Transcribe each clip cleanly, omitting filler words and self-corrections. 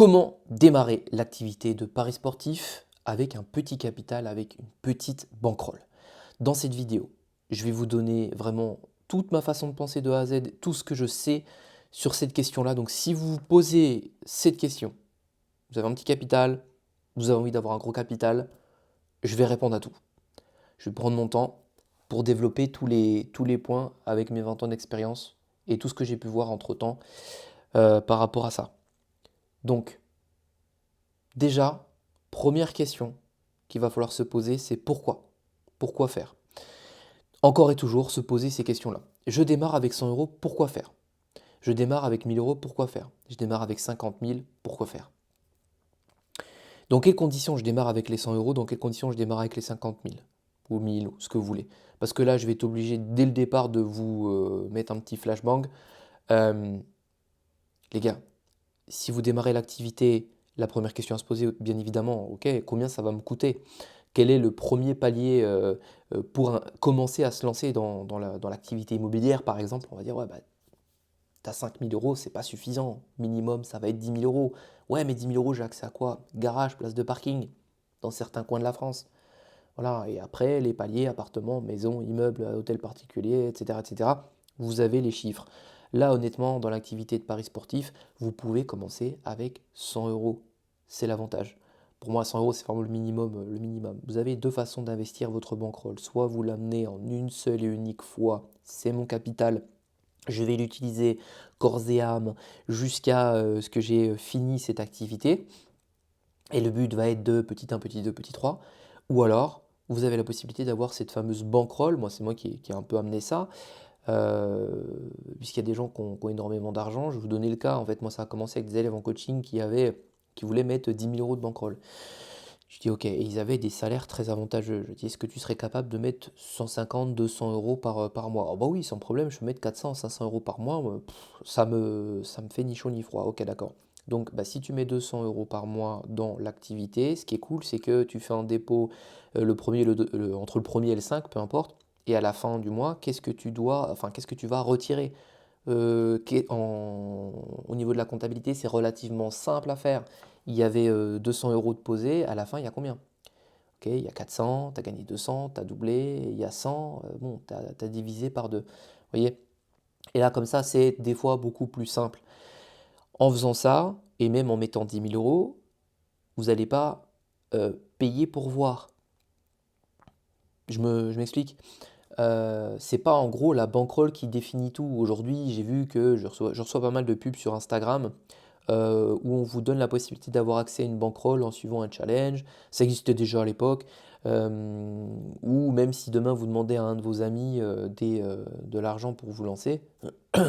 Comment démarrer l'activité de paris sportif avec un petit capital, avec une petite bankroll? Dans cette vidéo, je vais vous donner vraiment toute ma façon de penser de A à Z, tout ce que je sais sur cette question-là. Donc si vous vous posez cette question, vous avez un petit capital, vous avez envie d'avoir un gros capital, je vais répondre à tout. Je vais prendre mon temps pour développer tous les points avec mes 20 ans d'expérience et tout ce que j'ai pu voir entre-temps par rapport à ça. Donc, déjà, première question qu'il va falloir se poser, c'est pourquoi? Pourquoi faire? Encore et toujours se poser ces questions-là. Je démarre avec 100 euros, pourquoi faire? Je démarre avec 1000 euros, pourquoi faire? Je démarre avec 50 000, pourquoi faire? Dans quelles conditions je démarre avec les 100 euros? Dans quelles conditions je démarre avec les 50 000? Ou 1000, ou ce que vous voulez. Parce que là, je vais être obligé dès le départ de vous mettre un petit flashbang. Euh, les gars, si vous démarrez l'activité, la première question à se poser, bien évidemment, ok, combien ça va me coûter? Quel est le premier palier pour commencer à se lancer dans l'activité immobilière, par exemple? On va dire, ouais, bah, tu as 5 000 euros, c'est pas suffisant. Minimum, ça va être 10 000 euros. Ouais, mais 10 000 euros, j'ai accès à quoi? Garage, place de parking, dans certains coins de la France. Voilà, et après, les paliers, appartements, maisons, immeubles, hôtels particuliers, etc., etc., vous avez les chiffres. Là, honnêtement, dans l'activité de paris sportif, vous pouvez commencer avec 100 euros. C'est l'avantage. Pour moi, 100 euros, c'est vraiment le minimum, le minimum. Vous avez deux façons d'investir votre bankroll. Soit vous l'amenez en une seule et unique fois, c'est mon capital, je vais l'utiliser corps et âme jusqu'à ce que j'ai fini cette activité. Et le but va être de petit 1, petit 2, petit 3. Ou alors, vous avez la possibilité d'avoir cette fameuse bankroll. Moi, c'est moi qui ai un peu amené ça. euh, Puisqu'il y a des gens qui ont énormément d'argent. Je vais vous donner le cas. En fait, moi, ça a commencé avec des élèves en coaching qui voulaient mettre 10 000 euros de bankroll. Je dis OK. Et ils avaient des salaires très avantageux. Je dis, est-ce que tu serais capable de mettre 150, 200 euros par mois? Oh bah oui, sans problème, je peux mettre 400, 500 euros par mois. Ça me fait ni chaud ni froid. OK, d'accord. Donc, bah, si tu mets 200 euros par mois dans l'activité, ce qui est cool, c'est que tu fais un dépôt entre le premier et le 5, peu importe. Et à la fin du mois, qu'est-ce que tu vas retirer? Au niveau de la comptabilité, c'est relativement simple à faire. Il y avait 200 euros de posés, à la fin, il y a combien? Ok, il y a 400, tu as gagné 200, tu as doublé, il y a 100, bon, tu as divisé par deux. Vous voyez? Et là, comme ça, c'est des fois beaucoup plus simple. En faisant ça, et même en mettant 10 000 euros, vous n'allez pas payer pour voir. Je m'explique. C'est pas en gros la bankroll qui définit tout. Aujourd'hui, j'ai vu que je reçois pas mal de pubs sur Instagram où on vous donne la possibilité d'avoir accès à une bankroll en suivant un challenge. Ça existait déjà à l'époque. Ou même si demain vous demandez à un de vos amis de l'argent pour vous lancer,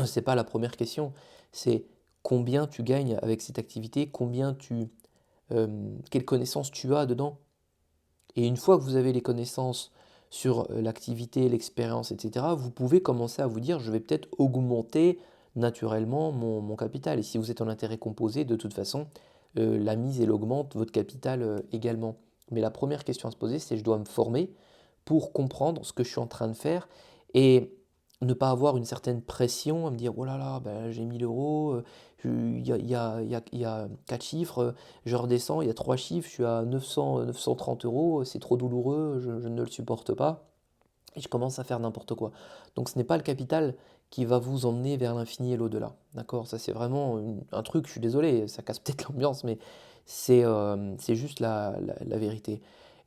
c'est pas la première question. C'est combien tu gagnes avec cette activité, quelles connaissances tu as dedans. Et une fois que vous avez les connaissances sur l'activité, l'expérience, etc., vous pouvez commencer à vous dire, je vais peut-être augmenter naturellement mon capital. Et si vous êtes en intérêt composé, de toute façon, la mise, elle augmente votre capital également. Mais la première question à se poser, c'est je dois me former pour comprendre ce que je suis en train de faire et ne pas avoir une certaine pression à me dire, oh là là, ben, j'ai 1000 euros, il y a 4 chiffres, je redescends, il y a 3 chiffres, je suis à 900, 930 euros, c'est trop douloureux, je ne le supporte pas, et je commence à faire n'importe quoi. Donc ce n'est pas le capital qui va vous emmener vers l'infini et l'au-delà. D'accord? Ça c'est vraiment un truc, je suis désolé, ça casse peut-être l'ambiance, mais c'est juste la vérité.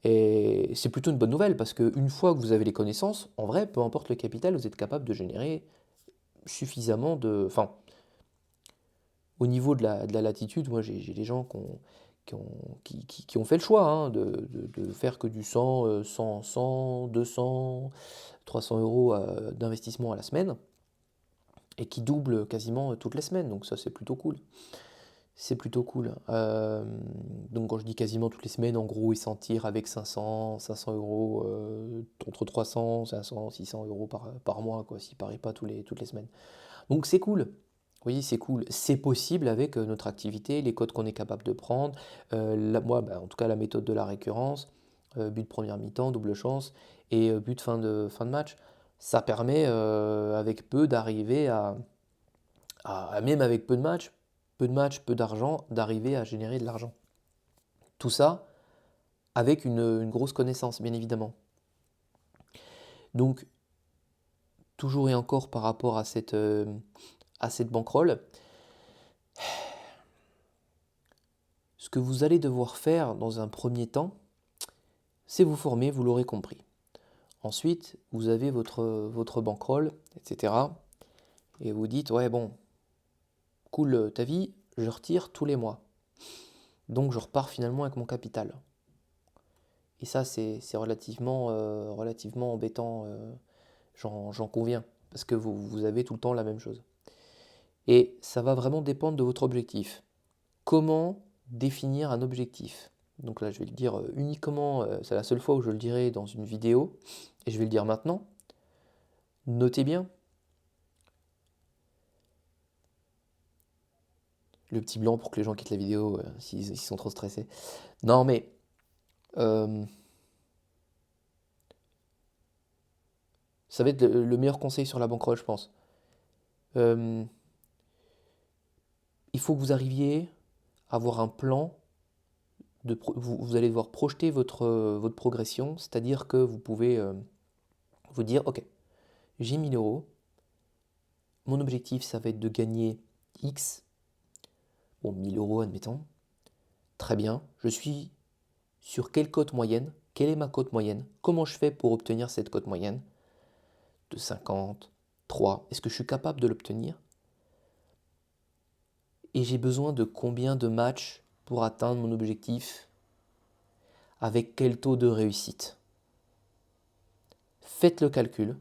Et c'est plutôt une bonne nouvelle parce qu'une fois que vous avez les connaissances, en vrai, peu importe le capital, vous êtes capable de générer suffisamment de... Enfin, au niveau de la latitude, moi j'ai des gens qui ont fait le choix hein, de faire que du 100, 200, 300 euros d'investissement à la semaine et qui doublent quasiment toutes les semaines. Donc ça c'est plutôt cool. C'est plutôt cool. Donc quand je dis quasiment toutes les semaines, en gros ils s'en tirent avec 500 euros, entre 300, 500, 600 euros par mois, quoi, s'ils parient pas toutes les semaines. Donc c'est cool. Oui, c'est cool. C'est possible avec notre activité, les codes qu'on est capable de prendre. Moi, bah, en tout cas, la méthode de la récurrence, but première mi-temps, double chance, et but fin de match. Ça permet, avec peu, d'arriver même avec peu de matchs, peu de matchs, peu d'argent, d'arriver à générer de l'argent. Tout ça avec une grosse connaissance, bien évidemment. Donc, toujours et encore par rapport à cette bankroll, ce que vous allez devoir faire dans un premier temps, c'est vous former, vous l'aurez compris. Ensuite, vous avez votre bankroll, etc. Et vous dites, ouais bon, cool ta vie, je retire tous les mois. Donc je repars finalement avec mon capital. Et ça, c'est relativement embêtant, j'en conviens, parce que vous avez tout le temps la même chose. Et ça va vraiment dépendre de votre objectif. Comment définir un objectif? Donc là, je vais le dire uniquement, c'est la seule fois où je le dirai dans une vidéo, et je vais le dire maintenant. Notez bien. Le petit blanc pour que les gens quittent la vidéo s'ils sont trop stressés. Non, mais ça va être le meilleur conseil sur la bankroll, je pense. Euh, il faut que vous arriviez à avoir un plan. Vous allez devoir projeter votre progression, c'est-à-dire que vous pouvez vous dire, ok, j'ai 1000 euros, mon objectif ça va être de gagner X, bon 1000 euros admettons, très bien, je suis sur quelle cote moyenne, quelle est ma cote moyenne, comment je fais pour obtenir cette cote moyenne de 50, 3, est-ce que je suis capable de l'obtenir? Et j'ai besoin de combien de matchs pour atteindre mon objectif? Avec quel taux de réussite? Faites le calcul.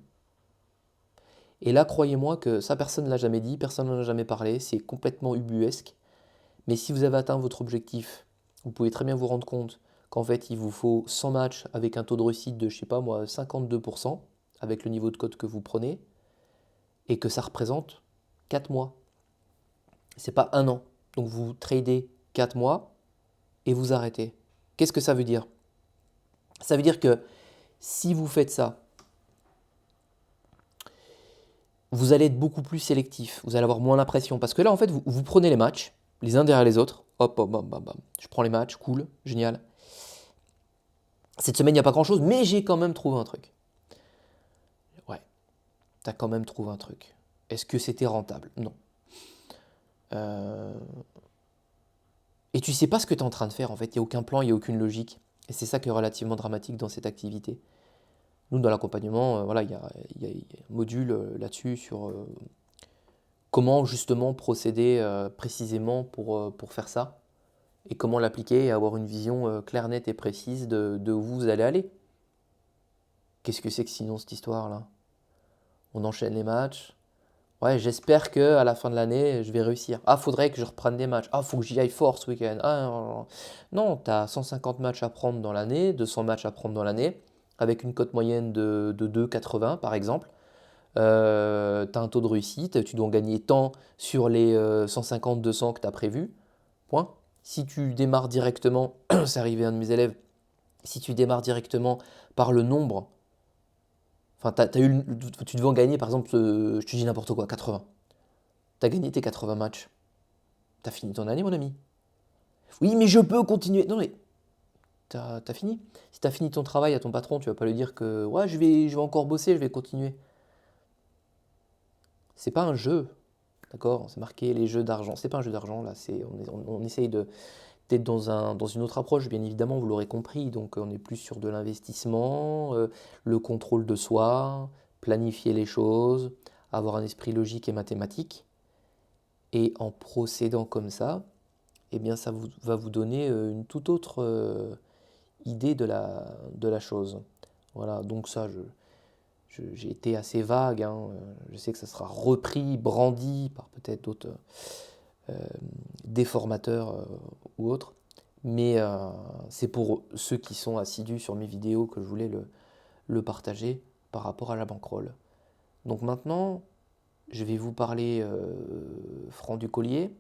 Et là, croyez-moi que ça, personne ne l'a jamais dit, personne n'en a jamais parlé, c'est complètement ubuesque. Mais si vous avez atteint votre objectif, vous pouvez très bien vous rendre compte qu'en fait, il vous faut 100 matchs avec un taux de réussite de, je sais pas moi, 52%, avec le niveau de cote que vous prenez, et que ça représente 4 mois. C'est pas un an. Donc vous tradez 4 mois et vous arrêtez. Qu'est-ce que ça veut dire? Ça veut dire que si vous faites ça, vous allez être beaucoup plus sélectif, vous allez avoir moins la pression. Parce que là, en fait, vous prenez les matchs, les uns derrière les autres, hop, hop, hop, hop, hop. Je prends les matchs, cool, génial. Cette semaine, il n'y a pas grand-chose, mais j'ai quand même trouvé un truc. Ouais, t'as quand même trouvé un truc. Est-ce que c'était rentable? Non. Et tu sais pas ce que tu es en train de faire, en fait. Il n'y a aucun plan, il n'y a aucune logique. Et c'est ça qui est relativement dramatique dans cette activité. Nous, dans l'accompagnement, voilà, il y a un module là-dessus sur comment justement procéder précisément pour faire ça et comment l'appliquer et avoir une vision claire, nette et précise de où vous allez aller. Qu'est-ce que c'est que sinon cette histoire-là? On enchaîne les matchs. Ouais, j'espère que à la fin de l'année, je vais réussir. Ah, faudrait que je reprenne des matchs. Ah, faut que j'y aille fort ce week-end. Ah, non, tu as 150 matchs à prendre dans l'année, 200 matchs à prendre dans l'année, avec une cote moyenne de 2,80 par exemple. Tu as un taux de réussite, tu dois en gagner tant sur les 150-200 que tu as prévu. Point. Si tu démarres directement, c'est arrivé à un de mes élèves, si tu démarres directement par le nombre, enfin, tu devais en gagner par exemple, je te dis n'importe quoi, 80. Tu as gagné tes 80 matchs. Tu as fini ton année, mon ami. Oui, mais je peux continuer. Non, mais tu as fini. Si tu as fini ton travail à ton patron, tu vas pas lui dire que ouais, je vais encore bosser, je vais continuer. C'est pas un jeu. D'accord? C'est marqué les jeux d'argent. C'est pas un jeu d'argent, là. On essaye d'être dans une autre approche, bien évidemment, vous l'aurez compris. Donc, on est plus sur de l'investissement, le contrôle de soi, planifier les choses, avoir un esprit logique et mathématique. Et en procédant comme ça, eh bien, ça va vous donner une toute autre idée de la chose. Voilà, donc ça, j'ai été assez vague, hein. Je sais que ça sera repris, brandi par peut-être d'autres déformateurs ou autres. Mais c'est pour ceux qui sont assidus sur mes vidéos que je voulais le partager par rapport à la bankroll. Donc maintenant, je vais vous parler franc du collier.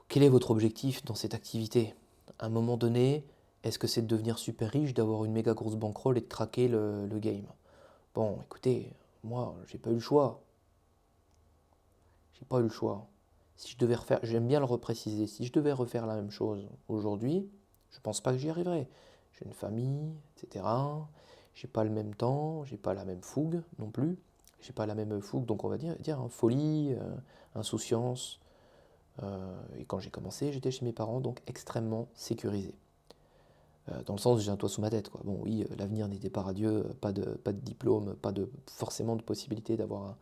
Quel est votre objectif dans cette activité? À un moment donné, est-ce que c'est de devenir super riche, d'avoir une méga grosse bankroll et de craquer le game? Bon, écoutez, moi, j'ai pas eu le choix. j'ai pas eu le choix. Si je devais refaire, j'aime bien le repréciser, si je devais refaire la même chose aujourd'hui, je pense pas que j'y arriverais. J'ai une famille, etc. J'ai pas le même temps, j'ai pas la même fougue non plus. J'ai pas la même fougue, donc on va dire hein, folie, insouciance. Et quand j'ai commencé, j'étais chez mes parents, donc extrêmement sécurisé. Dans le sens, j'ai un toit sous ma tête, quoi. Bon, oui, l'avenir n'était pas radieux, pas de diplôme, pas de, forcément de possibilité d'avoir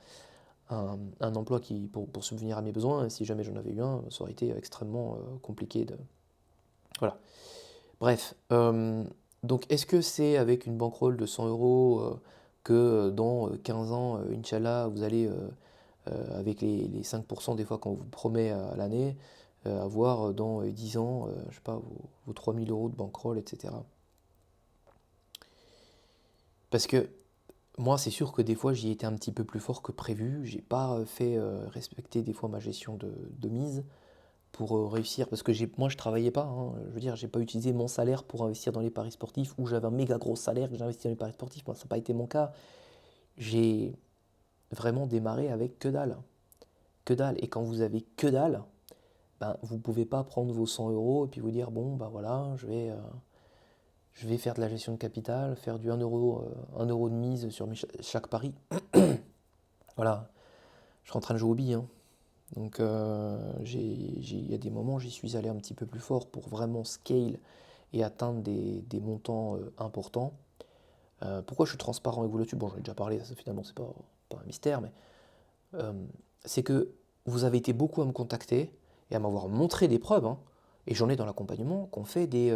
un emploi pour subvenir à mes besoins. Si jamais j'en avais eu un, ça aurait été extrêmement compliqué de... Voilà. Bref, donc est-ce que c'est avec une bankroll de 100 euros que dans 15 ans, Inch'Allah, vous allez, avec les 5% des fois qu'on vous promet à l'année, avoir dans 10 ans, je sais pas, vos 3000 euros de bankroll, etc. Parce que moi, c'est sûr que des fois, j'y étais un petit peu plus fort que prévu. J'ai pas fait respecter des fois ma gestion de mise pour réussir. Parce que moi, je travaillais pas, hein. Je veux dire, j'ai pas utilisé mon salaire pour investir dans les paris sportifs ou j'avais un méga gros salaire que j'ai investi dans les paris sportifs. Moi, ça n'a pas été mon cas. J'ai vraiment démarré avec que dalle. Que dalle. Et quand vous avez que dalle, ben, vous ne pouvez pas prendre vos 100 euros et puis vous dire, bon, ben voilà, je vais faire de la gestion de capital, faire du 1 euro de mise sur chaque pari. Voilà, je suis en train de jouer au billes, hein. Donc il y a des moments, j'y suis allé un petit peu plus fort pour vraiment scale et atteindre des montants importants. Pourquoi je suis transparent avec vous là-dessus? Bon, j'en ai déjà parlé, ça finalement c'est pas un mystère, mais euh, c'est que vous avez été beaucoup à me contacter et à m'avoir montré des preuves, hein, et j'en ai dans l'accompagnement, qu'on fait des...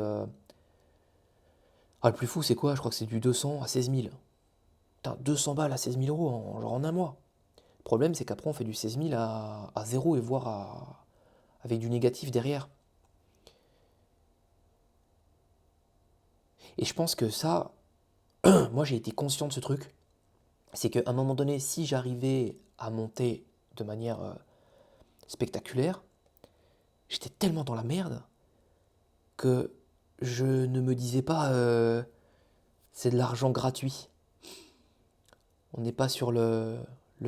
Ah, le plus fou, c'est quoi? Je crois que c'est du 200 à 16 000. Putain, 200 balles à 16 000 euros genre en un mois. Le problème, c'est qu'après, on fait du 16 000 à zéro et voire avec du négatif derrière. Et je pense que ça, moi j'ai été conscient de ce truc. C'est qu'à un moment donné, si j'arrivais à monter de manière spectaculaire, j'étais tellement dans la merde que je ne me disais pas c'est de l'argent gratuit. On n'est pas sur le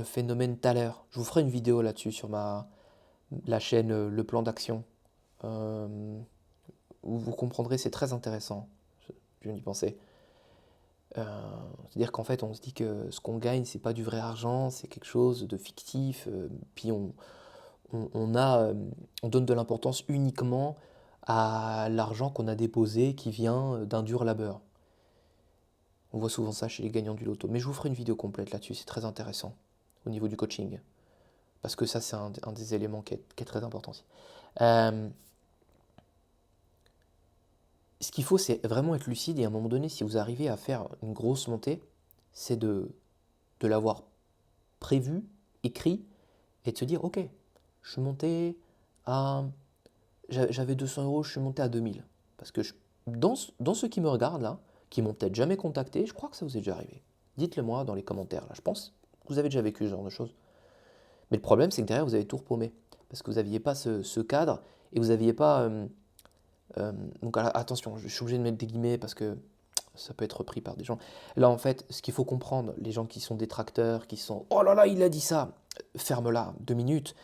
phénomène tout à l'heure. Je vous ferai une vidéo là-dessus sur la chaîne Le Plan d'Action. Euh, où vous comprendrez, c'est très intéressant. Je viens d'y penser. C'est-à-dire qu'en fait, on se dit que ce qu'on gagne, c'est pas du vrai argent, c'est quelque chose de fictif. Puis on on donne de l'importance uniquement à l'argent qu'on a déposé qui vient d'un dur labeur. On voit souvent ça chez les gagnants du loto. Mais je vous ferai une vidéo complète là-dessus, c'est très intéressant au niveau du coaching. Parce que ça, c'est un des éléments qui est très important aussi. Euh, Ce qu'il faut, c'est vraiment être lucide et à un moment donné, si vous arrivez à faire une grosse montée, c'est de l'avoir prévu, écrit, et de se dire, ok, je suis monté à... J'avais 200 euros, je suis monté à 2000. Parce que dans ceux qui me regardent là, qui m'ont peut-être jamais contacté, je crois que ça vous est déjà arrivé. Dites-le moi dans les commentaires là, je pense que vous avez déjà vécu ce genre de choses. Mais le problème, c'est que derrière, vous avez tout repaumé. Parce que vous n'aviez pas ce cadre et vous n'aviez pas... donc attention, je suis obligé de mettre des guillemets parce que ça peut être repris par des gens. Là, en fait, ce qu'il faut comprendre, les gens qui sont détracteurs, qui sont «Oh là là, il a dit ça!» Ferme-la, 2 minutes.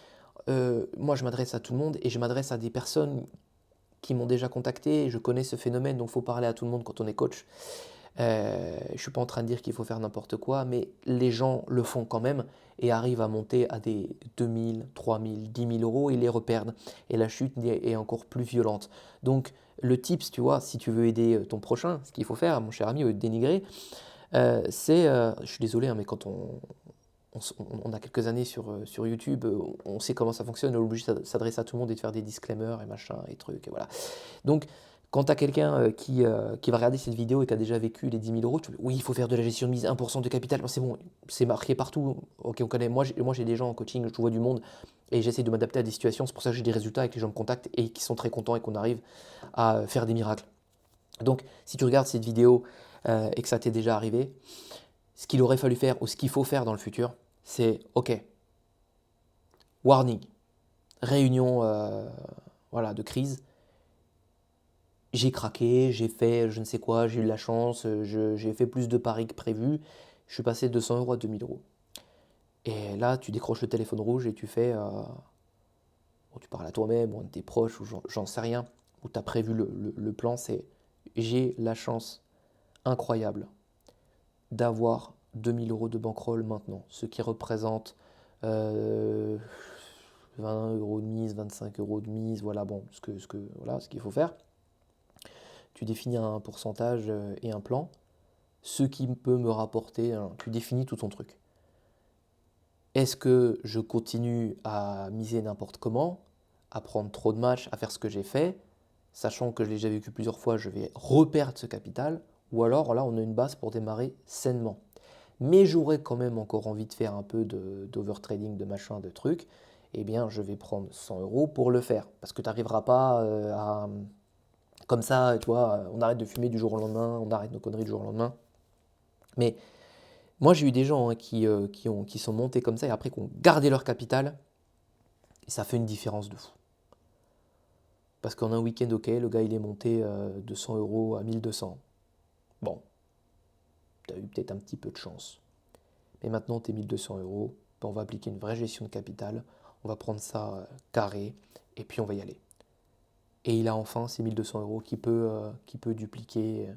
Moi, je m'adresse à tout le monde et je m'adresse à des personnes qui m'ont déjà contacté. Je connais ce phénomène, donc il faut parler à tout le monde quand on est coach. Je ne suis pas en train de dire qu'il faut faire n'importe quoi, mais les gens le font quand même et arrivent à monter à des 2000, 3000, 10 000 euros et les reperdent. Et la chute est encore plus violente. Donc le tips, tu vois, si tu veux aider ton prochain, ce qu'il faut faire, mon cher ami, au lieu de dénigrer, c'est, je suis désolé, hein, mais quand on a quelques années sur YouTube, on sait comment ça fonctionne, on est obligé de s'adresser à tout le monde et de faire des disclaimers et machin et trucs, et voilà. Donc, quand tu as quelqu'un qui va regarder cette vidéo et qui a déjà vécu les 10 000 euros, tu dis oui, il faut faire de la gestion de mise, 1% de capital, c'est bon, c'est marqué partout. Ok, on connaît. Moi, j'ai des gens en coaching, je vois du monde et j'essaie de m'adapter à des situations. C'est pour ça que j'ai des résultats et que les gens me contactent et qui sont très contents et qu'on arrive à faire des miracles. Donc, si tu regardes cette vidéo et que ça t'est déjà arrivé, ce qu'il aurait fallu faire ou ce qu'il faut faire dans le futur, c'est ok, warning, réunion voilà, de crise. J'ai craqué, j'ai fait je ne sais quoi, j'ai eu de la chance, j'ai fait plus de paris que prévu, je suis passé de 200 euros à 2000 euros. Et là, tu décroches le téléphone rouge et tu fais, bon, tu parles à toi-même ou à un de tes proches ou j'en sais rien, ou tu as prévu le plan, c'est j'ai la chance incroyable d'avoir 2000 € de bankroll maintenant, ce qui représente euh, 20 € de mise, 25 € de mise, voilà, bon, voilà, ce qu'il faut faire. Tu définis un pourcentage et un plan, ce qui peut me rapporter, hein, tu définis tout ton truc. Est-ce que je continue à miser n'importe comment, à prendre trop de matchs, à faire ce que j'ai fait, sachant que je l'ai déjà vécu plusieurs fois, je vais reperdre ce capital, ou alors là on a une base pour démarrer sainement. Mais j'aurais quand même encore envie de faire un peu d'overtrading, de machin, de trucs, eh bien je vais prendre 100 € pour le faire. Parce que tu n'arriveras pas à... Comme ça, tu vois, on arrête de fumer du jour au lendemain, on arrête nos conneries du jour au lendemain. Mais moi j'ai eu des gens, hein, qui sont montés comme ça et après qui ont gardé leur capital, et ça fait une différence de fou. Parce qu'en un week-end, ok, le gars il est monté de 100 € à 1200. Bon, tu as eu peut-être un petit peu de chance. Mais maintenant, tes 1200 €, ben, on va appliquer une vraie gestion de capital, on va prendre ça carré, et puis on va y aller. Et il a enfin ces 1200 € qu'il peut dupliquer,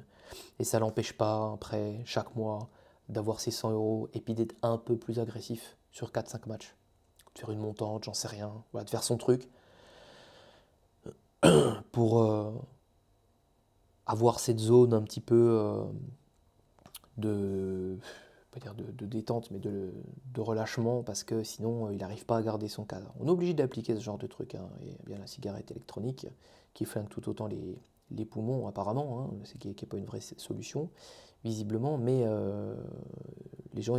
et ça ne l'empêche pas, après, chaque mois, d'avoir ces 100 € et puis d'être un peu plus agressif sur 4-5 matchs. De faire une montante, j'en sais rien, voilà, de faire son truc pour avoir cette zone un petit peu de, pas dire de détente, mais de relâchement, parce que sinon il n'arrive pas à garder son cadre. On est obligé d'appliquer ce genre de truc, hein. Et bien la cigarette électronique qui flingue tout autant les poumons apparemment, hein, c'est qui n'est pas une vraie solution visiblement, mais les gens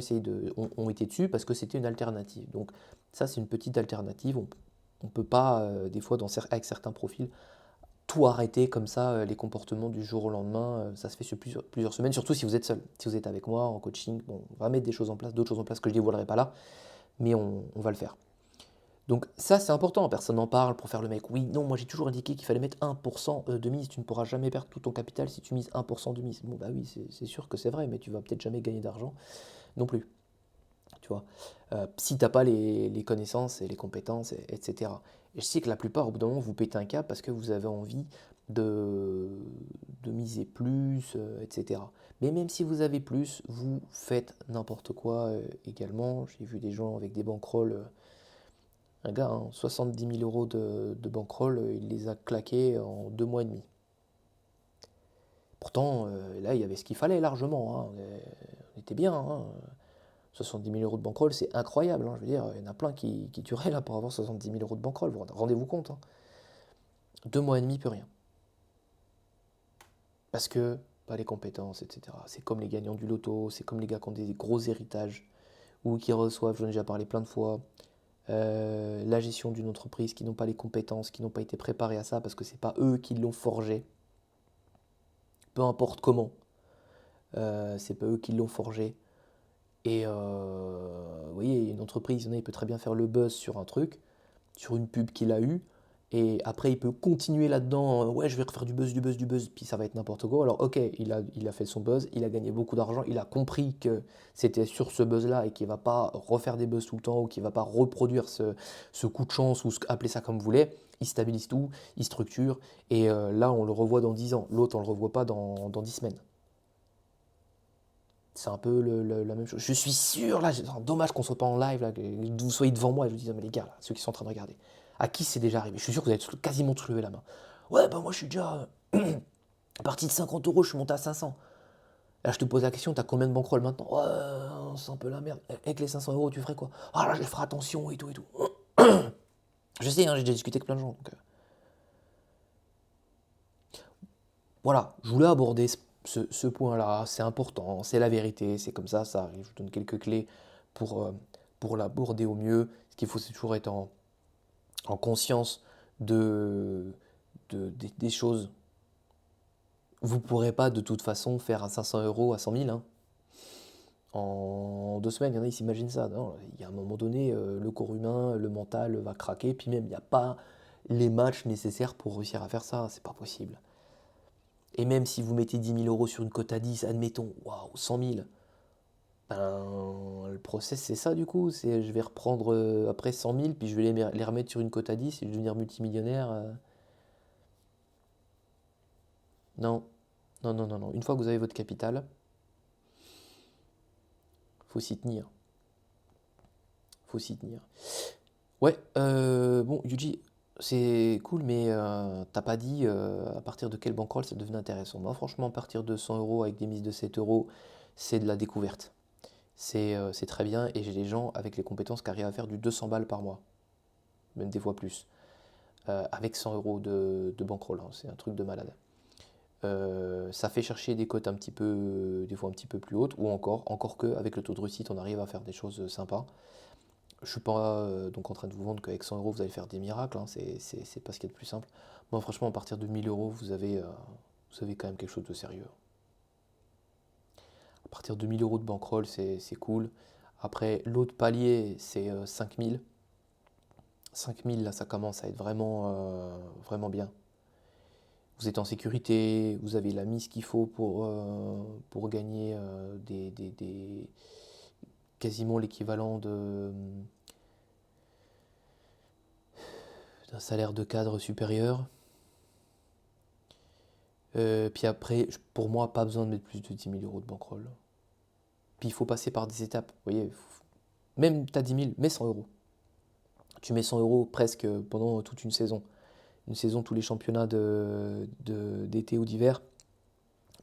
ont été dessus parce que c'était une alternative. Donc ça c'est une petite alternative, on ne peut pas des fois avec certains profils tout arrêter comme ça, les comportements du jour au lendemain, ça se fait sur plusieurs semaines, surtout si vous êtes seul. Si vous êtes avec moi en coaching, bon, on va mettre des choses en place, d'autres choses en place que je ne dévoilerai pas là, mais on va le faire. Donc ça c'est important, personne n'en parle pour faire le mec. Oui, non, moi j'ai toujours indiqué qu'il fallait mettre 1% de mise, tu ne pourras jamais perdre tout ton capital si tu mises 1% de mise. Bon bah oui, c'est sûr que c'est vrai, mais tu vas peut-être jamais gagner d'argent non plus. Tu vois, si tu n'as pas les connaissances et les compétences, etc. Et je sais que la plupart, au bout d'un moment, vous pétez un câble parce que vous avez envie de, de miser plus, etc. Mais même si vous avez plus, vous faites n'importe quoi également. J'ai vu des gens avec des bankrolls, un gars, hein, 70 000 € de bankroll, il les a claqués en 2 mois et demi. Pourtant, là, il y avait ce qu'il fallait largement, hein. On était bien, hein. 70 000 € de bankroll, c'est incroyable, hein. Je veux dire, il y en a plein qui tueraient là pour avoir 70 000 € de bankroll. Rendez-vous compte, hein. 2 mois et demi, plus rien. Parce que pas les compétences, etc. C'est comme les gagnants du loto, c'est comme les gars qui ont des gros héritages ou qui reçoivent, j'en ai déjà parlé plein de fois, la gestion d'une entreprise, qui n'ont pas les compétences, qui n'ont pas été préparés à ça parce que c'est pas eux qui l'ont forgé. Peu importe comment, c'est pas eux qui l'ont forgé. Et vous voyez, une entreprise, il peut très bien faire le buzz sur un truc, sur une pub qu'il a eue, et après il peut continuer là-dedans, ouais je vais refaire du buzz, du buzz, du buzz, puis ça va être n'importe quoi. Alors ok, il a fait son buzz, il a gagné beaucoup d'argent, il a compris que c'était sur ce buzz-là et qu'il ne va pas refaire des buzz tout le temps ou qu'il ne va pas reproduire ce coup de chance ou appelez ça comme vous voulez. Il stabilise tout, il structure, et là on le revoit dans 10 ans, l'autre on le revoit pas dans 10 semaines. C'est un peu la même chose. Je suis sûr, là, dommage qu'on soit pas en live, là, que vous soyez devant moi et je vous dis, mais les gars, là, ceux qui sont en train de regarder, à qui c'est déjà arrivé? Je suis sûr que vous avez quasiment tous levé la main. Ouais, bah moi je suis déjà parti de 50 euros, je suis monté à 500. Là, je te pose la question, t'as combien de bankroll maintenant? Ouais, c'est un peu la merde. Avec les 500 € tu ferais quoi? Ah là, je vais faire attention et tout et tout. Je sais, hein, j'ai déjà discuté avec plein de gens. Donc, voilà, je voulais aborder ce point-là, c'est important, c'est la vérité, c'est comme ça arrive. Je vous donne quelques clés pour, euh, pour l'aborder au mieux. Ce qu'il faut, c'est toujours être en conscience des choses. Vous ne pourrez pas de toute façon faire un 500 € à 100 000 hein, en 2 semaines. Il y en a, ils s'imaginent ça. Non, il y a un moment donné, le corps humain, le mental va craquer, puis même, il n'y a pas les matchs nécessaires pour réussir à faire ça, c'est pas possible. Et même si vous mettez 10 000 € sur une cote à 10, admettons, waouh, 100 000, Ben, le process, c'est ça du coup. C'est, je vais reprendre après 100 000, puis je vais les remettre sur une cote à 10 et je vais devenir multimillionnaire. Non, non, non, non, non. Une fois que vous avez votre capital, faut s'y tenir. Faut s'y tenir. Ouais, bon, Yuji, c'est cool, mais t'as pas dit à partir de quel bankroll ça devenait intéressant. Moi, franchement, à partir de 100 euros avec des mises de 7 euros, c'est de la découverte. C'est très bien et j'ai des gens avec les compétences qui arrivent à faire du 200 balles par mois, même des fois plus, avec 100 euros de bankroll, hein, c'est un truc de malade. Ça fait chercher des cotes un petit peu, des fois un petit peu plus hautes, ou encore que avec le taux de réussite, on arrive à faire des choses sympas. Je suis pas donc en train de vous vendre qu'avec 100 euros vous allez faire des miracles, hein, c'est pas ce qu'il y a de plus simple. Moi, franchement, à partir de 1000 euros, vous avez quand même quelque chose de sérieux. À partir de 1000 euros de bankroll, c'est cool. Après, l'autre palier, c'est 5000. 5000, là, ça commence à être vraiment bien. Vous êtes en sécurité, vous avez la mise qu'il faut pour gagner quasiment l'équivalent d'un salaire de cadre supérieur. Puis après, pour moi, pas besoin de mettre plus de 10 000 euros de bankroll. Puis il faut passer par des étapes. Vous voyez, même tu as 10 000, mets 100 euros. Tu mets 100 euros presque pendant toute une saison. Une saison, tous les championnats d'été ou d'hiver.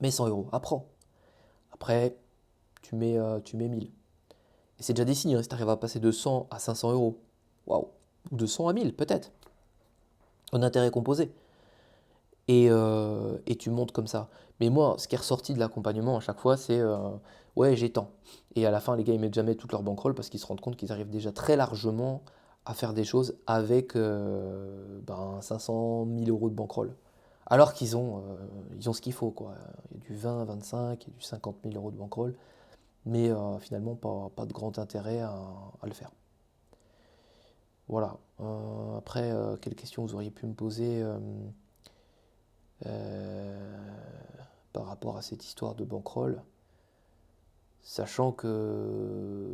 Mets 100 euros. Apprends. Après, tu mets 1000. Et c'est déjà des signes, hein, si tu arrives à passer de 100 à 500 euros. Waouh. Ou de 100 à 1000, peut-être. En intérêt composé. Et tu montes comme ça. Mais moi, ce qui est ressorti de l'accompagnement à chaque fois, c'est ouais, j'ai tant. Et à la fin, les gars, ils mettent jamais toute leur bankroll parce qu'ils se rendent compte qu'ils arrivent déjà très largement à faire des choses avec 500 000 euros de bankroll. Alors ils ont ce qu'il faut, quoi. Il y a du 20, 25, il y a du 50 000 euros de bankroll, mais finalement, pas de grand intérêt à le faire. Voilà. Après, quelles questions vous auriez pu me poser euh, par rapport à cette histoire de bankroll, sachant que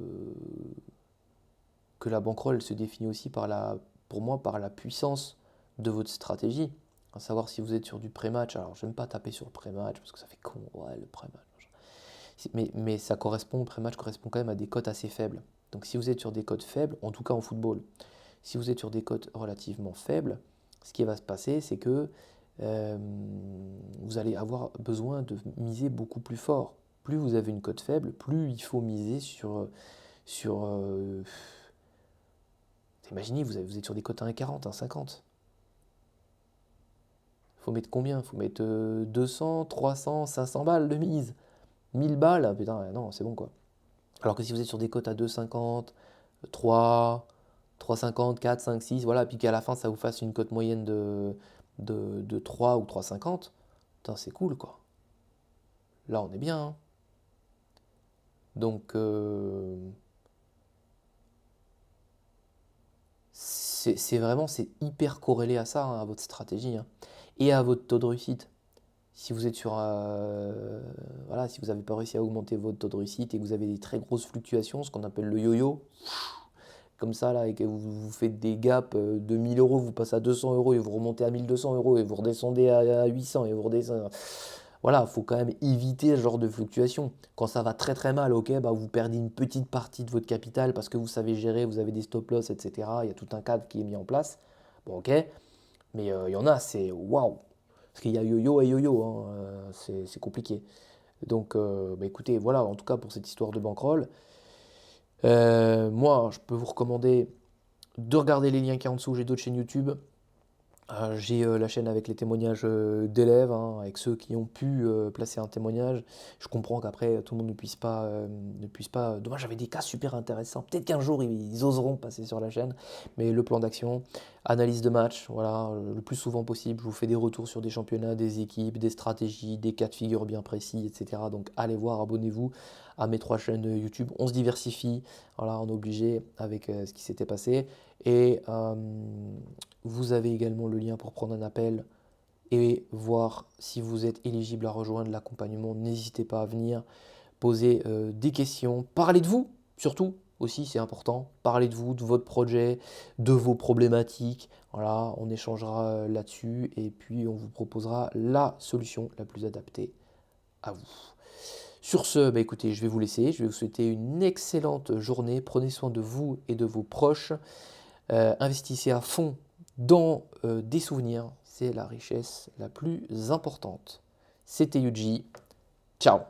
la bankroll elle se définit aussi pour moi, par la puissance de votre stratégie. À savoir si vous êtes sur du pré-match. Alors, j'aime pas taper sur le pré-match parce que ça fait con, ouais, le pré-match. Mais ça correspond, le pré-match correspond quand même à des cotes assez faibles. Donc, si vous êtes sur des cotes faibles, en tout cas en football, si vous êtes sur des cotes relativement faibles, ce qui va se passer, c'est que euh, vous allez avoir besoin de miser beaucoup plus fort. Plus vous avez une cote faible, plus il faut miser sur imaginez, vous êtes sur des cotes à 1,40, 1,50. Il faut mettre combien? Il faut mettre 200, 300, 500 balles de mise. 1000 balles, ah, putain, non, c'est bon quoi. Alors que si vous êtes sur des cotes à 2,50, 3, 3,50, 4, 5, 6, voilà, puis qu'à la fin ça vous fasse une cote moyenne de 3 ou 3,50, putain, c'est cool quoi. Là, on est bien, hein. Donc, c'est hyper corrélé à ça, hein, à votre stratégie, hein, et à votre taux de réussite. Si vous êtes voilà, si vous n'avez pas réussi à augmenter votre taux de réussite et que vous avez des très grosses fluctuations, ce qu'on appelle le yo-yo, comme ça, là, et que vous faites des gaps de 1000 euros, vous passez à 200 euros et vous remontez à 1200 euros et vous redescendez à 800 et vous redescendez. Voilà, il faut quand même éviter ce genre de fluctuation. Quand ça va très très mal, ok, bah vous perdez une petite partie de votre capital parce que vous savez gérer, vous avez des stop-loss, etc. Il y a tout un cadre qui est mis en place. Bon, ok, mais il y en a, c'est waouh. Parce qu'il y a yo-yo et yo-yo, hein, c'est compliqué. Donc, bah écoutez, voilà, en tout cas pour cette histoire de bankroll. Moi, je peux vous recommander de regarder les liens qui sont en dessous. J'ai d'autres chaînes YouTube. J'ai la chaîne avec les témoignages d'élèves, hein, avec ceux qui ont pu placer un témoignage. Je comprends qu'après tout le monde ne puisse pas. Dommage, j'avais des cas super intéressants. Peut-être qu'un jour ils oseront passer sur la chaîne. Mais le plan d'action, analyse de match, voilà, le plus souvent possible. Je vous fais des retours sur des championnats, des équipes, des stratégies, des cas de figure bien précis, etc. Donc allez voir, abonnez-vous à mes 3 chaînes YouTube. On se diversifie, voilà, on est obligé avec ce qui s'était passé. Et vous avez également le lien pour prendre un appel et voir si vous êtes éligible à rejoindre l'accompagnement. N'hésitez pas à venir poser des questions, parler de vous surtout aussi, c'est important. Parler de vous, de votre projet, de vos problématiques. Voilà, on échangera là-dessus et puis on vous proposera la solution la plus adaptée à vous. Sur ce, bah écoutez, je vais vous laisser. Je vais vous souhaiter une excellente journée. Prenez soin de vous et de vos proches. Investissez à fond dans des souvenirs. C'est la richesse la plus importante. C'était Yuji. Ciao.